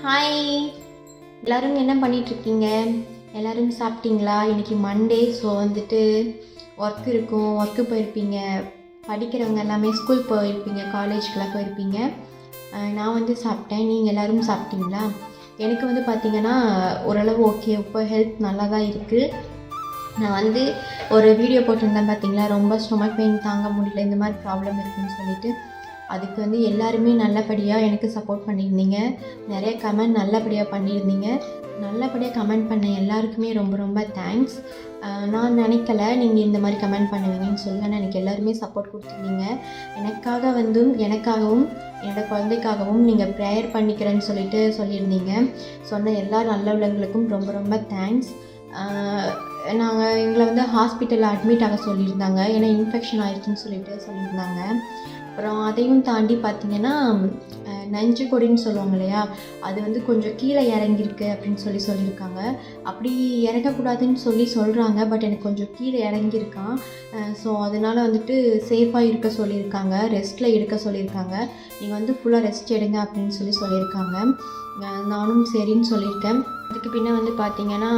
Hi, எல்லோரும் என்ன பண்ணிகிட்ருக்கீங்க? எல்லோரும் சாப்பிட்டீங்களா? இன்றைக்கி மண்டே. ஸோ வந்துட்டு ஒர்க் இருக்கும், ஒர்க்கு போயிருப்பீங்க. படிக்கிறவங்க எல்லாமே ஸ்கூல் போயிருப்பீங்க, காலேஜ்க்கெலாம் போயிருப்பீங்க. நான் வந்து சாப்பிட்டேன். நீங்கள் எல்லோரும் சாப்பிட்டீங்களா? எனக்கு வந்து பார்த்திங்கன்னா ஓரளவு ஓகே, இப்போ ஹெல்த் நல்லா தான் இருக்குது. நான் வந்து ஒரு வீடியோ போட்டிருந்தேன் பார்த்தீங்களா, ரொம்ப ஸ்டொமக் பெயின் தாங்க முடியல, இந்த மாதிரி ப்ராப்ளம் இருக்குதுன்னு சொல்லிட்டு. அதுக்கு வந்து எல்லாருமே நல்லபடியாக எனக்கு சப்போர்ட் பண்ணியிருந்தீங்க. நிறைய கமெண்ட் நல்லபடியாக பண்ணியிருந்தீங்க. நல்லபடியாக கமெண்ட் பண்ண எல்லாருக்குமே ரொம்ப ரொம்ப தேங்க்ஸ். நான் நினைக்கல நீங்கள் இந்த மாதிரி கமெண்ட் பண்ணுவீங்கன்னு சொல்லி. ஆனால் எனக்கு எல்லாருமே சப்போர்ட் கொடுத்துருந்தீங்க. எனக்காகவும் என்னோடய குழந்தைக்காகவும் நீங்கள் ப்ரேயர் பண்ணிக்கிறேன்னு சொல்லியிருந்தீங்க. சொன்ன எல்லா நல்ல உள்ளவங்களுக்கும் ரொம்ப ரொம்ப தேங்க்ஸ். எங்களை வந்து ஹாஸ்பிட்டலில் அட்மிட் ஆக சொல்லியிருந்தாங்க, ஏன்னா இன்ஃபெக்ஷன் ஆயிடுச்சுன்னு சொல்லியிருந்தாங்க. அப்புறம் அதையும் தாண்டி பார்த்திங்கன்னா நஞ்சு கொடின்னு சொல்லுவாங்க இல்லையா, அது வந்து கொஞ்சம் கீழே இறங்கியிருக்கு அப்படின்னு சொல்லியிருக்காங்க. அப்படி இறங்கக்கூடாதுன்னு சொல்கிறாங்க. பட் எனக்கு கொஞ்சம் கீழே இறங்கியிருக்கான். ஸோ அதனால் வந்துட்டு சேஃபாக இருக்க சொல்லியிருக்காங்க, ரெஸ்ட்டில் எடுக்க சொல்லியிருக்காங்க. நீங்கள் வந்து ஃபுல்லாக ரெஸ்ட் எடுங்க அப்படின்னு சொல்லியிருக்காங்க. நானும் சரின்னு சொல்லியிருக்கேன். அதுக்கு பின்னே வந்து பார்த்திங்கன்னா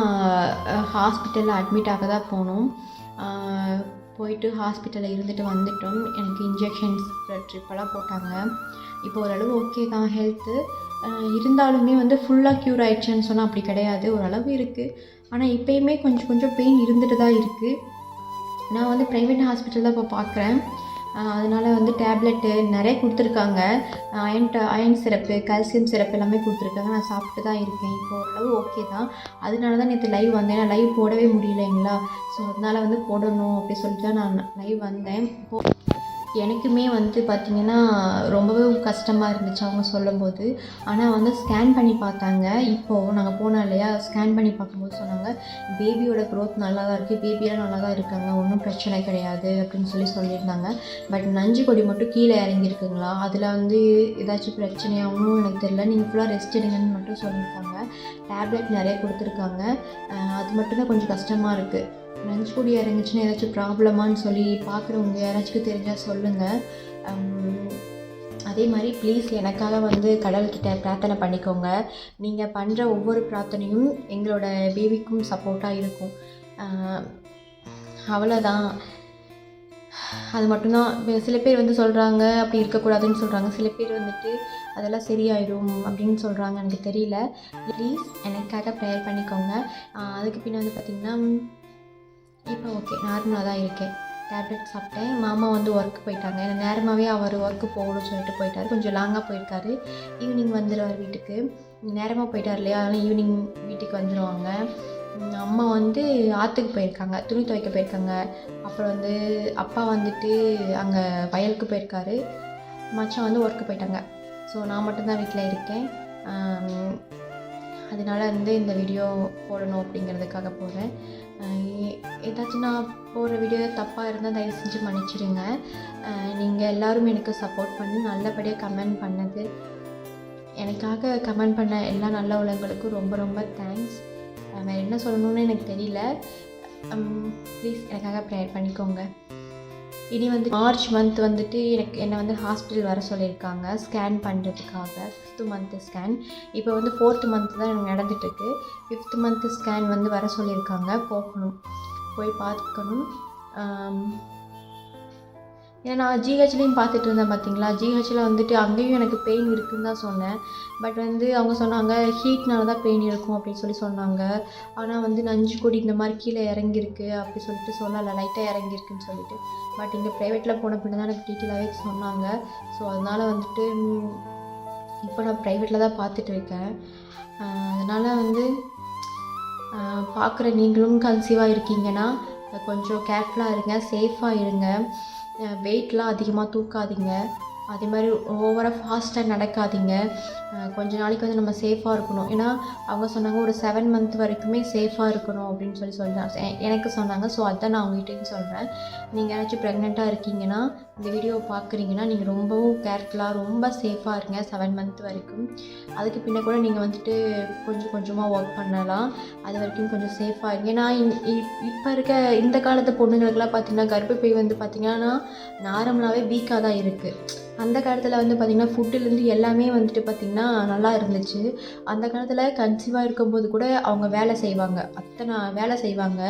ஹாஸ்பிட்டலில் அட்மிட் ஆக தான் போனோம். போயிட்டு ஹாஸ்பிட்டலில் இருந்துட்டு வந்துட்டோம். எனக்கு இன்ஜெக்ஷன்ஸ் ட்ரிப்பெல்லாம் போட்டாங்க. இப்போ ஓரளவு ஓகே தான் ஹெல்த்து. இருந்தாலுமே வந்து ஃபுல்லாக க்யூர் ஆகிடுச்சுன்னு சொன்னால் அப்படி கிடையாது, ஓரளவு இருக்குது. ஆனால் இப்போயுமே கொஞ்சம் கொஞ்சம் பெயின் இருந்துட்டு தான் இருக்குது. நான் வந்து ப்ரைவேட் ஹாஸ்பிட்டல் தான் இப்போ பார்க்குறேன். அதனால் வந்து டேப்லெட்டு நிறைய கொடுத்துருக்காங்க. அயன் சிரப்பு, கால்சியம் சிரப்பு எல்லாமே கொடுத்துருக்காங்க. நான் சாப்பிட்டு தான் இருக்கேன். இப்போ ஓரளவு ஓகே தான். அதனால தான் நேற்று லைவ் வந்தேன். நான் லைவ் போடவே முடியலைங்களா, ஸோ அதனால் வந்து போடணும் அப்படி சொல்லிட்டு தான் நான் லைவ் வந்தேன். எனக்குமே வந்து பார்த்திங்கன்னா ரொம்பவே கஷ்டமாக இருந்துச்சு அவங்க சொல்லும்போது. ஆனால் வந்து ஸ்கேன் பண்ணி பார்த்தாங்க. இப்போது நாங்கள் போனோம் இல்லையா, ஸ்கேன் பண்ணி பார்க்கும்போது சொன்னாங்க பேபியோட க்ரோத் நல்லா தான் இருக்குது, பேபியெல்லாம் நல்லா தான் இருக்காங்க, ஒன்றும் பிரச்சனை கிடையாது அப்படின்னு சொல்லியிருந்தாங்க. பட் நஞ்சு கொடி மட்டும் கீழே இறங்கியிருக்குங்களா, அதில் வந்து ஏதாச்சும் பிரச்சனையாகவும் எனக்கு தெரியல. நீங்கள் ஃபுல்லாக ரெஸ்ட் எடுங்கன்னு மட்டும் சொல்லியிருக்காங்க. டேப்லெட் நிறைய கொடுத்துருக்காங்க. அது மட்டும் தான் கொஞ்சம் கஷ்டமாக இருக்குது. நஞ்சு கொடி இறங்குச்சுன்னா ஏதாச்சும் ப்ராப்ளமானு சொல்லி பார்க்குறவங்க யாராச்சும் தெரிஞ்சால் சொல்லுங்கள். அதே மாதிரி ப்ளீஸ் எனக்காக வந்து கடவுள்கிட்ட பிரார்த்தனை பண்ணிக்கோங்க. நீங்கள் பண்ணுற ஒவ்வொரு பிரார்த்தனையும் எங்களோட பேபிக்கும் சப்போர்ட்டாக இருக்கும். அவ்வளோதான், அது மட்டும்தான். சில பேர் வந்து சொல்கிறாங்க அப்படி இருக்கக்கூடாதுன்னு சொல்கிறாங்க, சில பேர் வந்துட்டு அதெல்லாம் சரியாயிடும் அப்படின்னு சொல்கிறாங்க. எனக்கு தெரியல. ப்ளீஸ் எனக்காக ப்ரேயர் பண்ணிக்கோங்க. அதுக்கு பின்னாடி வந்து பார்த்திங்கன்னா இப்போ ஓகே, நார்மலாக தான் இருக்கேன். டேப்லெட் சாப்பிட்டேன். மாமா வந்து ஒர்க்கு போயிட்டாங்க. ஏன்னா நேரமாகவே அவர் ஒர்க்கு போகணும்னு சொல்லிட்டு போயிட்டார். கொஞ்சம் லாங்காக போயிருக்காரு. ஈவினிங் வந்துடுவார் வீட்டுக்கு. நேரமாக போயிட்டார் இல்லையா, அதனால் ஈவினிங் வீட்டுக்கு வந்துடுவாங்க. அம்மா வந்து ஆற்றுக்கு போயிருக்காங்க, துணி துவைக்க போயிருக்காங்க. அப்புறம் வந்து அப்பா வந்துட்டு அங்கே வயலுக்கு போயிருக்காரு. மச்சான் வந்து ஒர்க்கு போயிட்டாங்க. ஸோ நான் மட்டும்தான் வீட்டில் இருக்கேன். அதனால் வந்து இந்த வீடியோ போடணும் அப்படிங்கிறதுக்காக போகிறேன். ஏதாச்சும் நான் போகிற வீடியோ தப்பாக இருந்தால் தயவு செஞ்சு மன்னிச்சிடுங்க. நீங்கள் எல்லோரும் எனக்கு சப்போர்ட் பண்ணி நல்லபடியாக கமெண்ட் பண்ணது, எனக்காக கமெண்ட் பண்ண எல்லா நல்ல உள்ளவங்களுக்கும் ரொம்ப ரொம்ப தேங்க்ஸ். வேறு என்ன சொல்லணும்னு எனக்கு தெரியல. ப்ளீஸ் எனக்காக ப்ரேயர் பண்ணிக்கோங்க. இனி வந்து மார்ச் மந்த் வந்துட்டு என்னை வந்து ஹாஸ்பிட்டல் வர சொல்லியிருக்காங்க ஸ்கேன் பண்ணுறதுக்காக. 5th month scan. இப்போ வந்து 4th மந்த்து தான் எனக்கு நடந்துகிட்ருக்கு. 5th மந்த்து ஸ்கேன் வந்து வர சொல்லியிருக்காங்க. போய் பார்த்துக்கணும். ஏன்னா நான் ஜிஹெச்லேயும் பார்த்துட்டு இருந்தேன் பார்த்தீங்களா, ஜிஹெச்சில் வந்துட்டு அங்கேயும் எனக்கு பெயின் இருக்குதுன்னு தான் சொன்னேன். பட் வந்து அவங்க சொன்னாங்க ஹீட்னால தான் பெயின் இருக்கும் அப்படின்னு சொன்னாங்க. ஆனால் வந்து நஞ்சு கொடி இந்த மாதிரி கீழே இறங்கியிருக்கு அப்படி சொல்லிட்டு சொல்லலை, லைட்டாக இறங்கியிருக்குன்னு சொல்லிட்டு. பட் இங்கே ப்ரைவேட்டில் போன பின்ன தான் எனக்கு டீட்டெயிலாகவே சொன்னாங்க. ஸோ அதனால் வந்துட்டு இப்போ நான் ப்ரைவேட்டில் தான் பார்த்துட்டு இருக்கேன். அதனால் வந்து பார்க்குற நீங்களும் கன்சீவாக இருக்கீங்கன்னா கொஞ்சம் கேர்ஃபுல்லாக இருங்க, சேஃபாக இருங்க. வெயிட்லாம் அதிகமாக தூக்காதீங்க. அதே மாதிரி ஓவராக ஃபாஸ்ட்டாக நடக்காதீங்க. கொஞ்ச நாளைக்கு வந்து நம்ம சேஃபாக இருக்கணும். ஏன்னா அவங்க சொன்னாங்க ஒரு 7 மந்த் வரைக்குமே சேஃபாக இருக்கணும் அப்படின்னு சொல்லிட்டாங்க எனக்கு சொன்னாங்க. ஸோ அதுதான் நான் அவங்ககிட்டையும் சொல்கிறேன். நீங்கள் யாராச்சும் ப்ரெக்னெண்ட்டாக இருக்கீங்கன்னா, இந்த வீடியோவை பார்க்குறீங்கன்னா, நீங்கள் ரொம்பவும் கேர்ஃபுல்லாக ரொம்ப சேஃபாக இருங்க 7 மந்த் வரைக்கும். அதுக்கு பின்ன கூட நீங்கள் வந்துட்டு கொஞ்சம் கொஞ்சமாக ஒர்க் பண்ணலாம். அது வரைக்கும் கொஞ்சம் சேஃபாக இருங்க. ஏன்னா இப்போ இருக்க இந்த காலத்து பொண்ணுங்களுக்கெல்லாம் பார்த்திங்கன்னா கர்ப்பப்பை வந்து பார்த்திங்கன்னா நார்மலாகவே வீக்காக தான் இருக்குது. அந்த காலத்தில் வந்து பார்த்திங்கன்னா ஃபுட்டுலேருந்து எல்லாமே வந்துட்டு பார்த்திங்கன்னா பார்த்திங்கன்னா நல்லா இருந்துச்சு. அந்த காலத்தில் கன்சீவாக இருக்கும்போது கூட அவங்க வேலை செய்வாங்க, அத்தனை வேலை செய்வாங்க,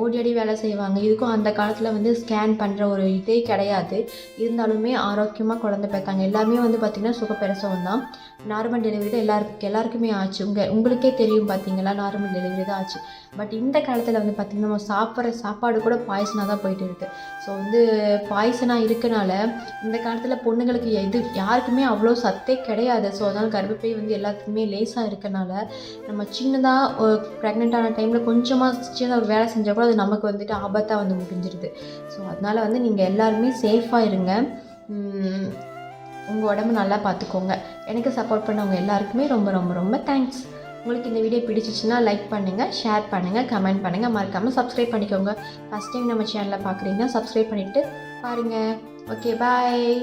ஓடி ஆடி வேலை செய்வாங்க. இதுக்கும் அந்த காலத்தில் வந்து ஸ்கேன் பண்ணுற ஒரு இதே கிடையாது. இருந்தாலுமே ஆரோக்கியமாக குழந்தை பெற்றாங்க. எல்லாமே வந்து பார்த்திங்கன்னா சுகப்பிரசவம் தான். நார்மல் டெலிவரி தான் எல்லாருக்குமே ஆச்சு. உங்களுக்கே தெரியும் பார்த்தீங்களா, நார்மல் டெலிவரி தான் ஆச்சு. பட் இந்த காலத்தில் வந்து பார்த்திங்கன்னா நம்ம சாப்பிட்ற சாப்பாடு கூட பாய்சனாக தான் போயிட்டு இருக்குது. ஸோ வந்து பாய்சனாக இருக்கனால இந்த காலத்தில் பொண்ணுங்களுக்கு யாருக்குமே அவ்வளோ சத்தே கிடையாது. ஸோ அதனால் கர்ப்பப்பை வந்து எல்லாத்துக்குமே லேசாக இருக்கனால நம்ம சின்னதாக ப்ரெக்னென்ட் ஆன டைமில் கொஞ்சமாக சின்ன ஒரு வேலை செஞ்சால் கூட அது நமக்கு வந்துட்டு ஆபத்தாக வந்து முடிஞ்சிருது. ஸோ அதனால் வந்து நீங்கள் எல்லாருமே சேஃபாக இருங்க. உங்கள் உடம்பு நல்லா பார்த்துக்கோங்க. எனக்கு சப்போர்ட் பண்ணவங்க எல்லாருக்குமே ரொம்ப ரொம்ப ரொம்ப தேங்க்ஸ். உங்களுக்கு இந்த வீடியோ பிடிச்சிச்சின்னா லைக் பண்ணுங்கள், ஷேர் பண்ணுங்கள், கமெண்ட் பண்ணுங்கள், மறக்காமல் சப்ஸ்கிரைப் பண்ணிக்கோங்க. ஃபஸ்ட் டைம் நம்ம சேனலை பார்க்குறீங்கன்னா சப்ஸ்கிரைப் பண்ணிவிட்டு பாருங்கள். ஓகே, பாய்.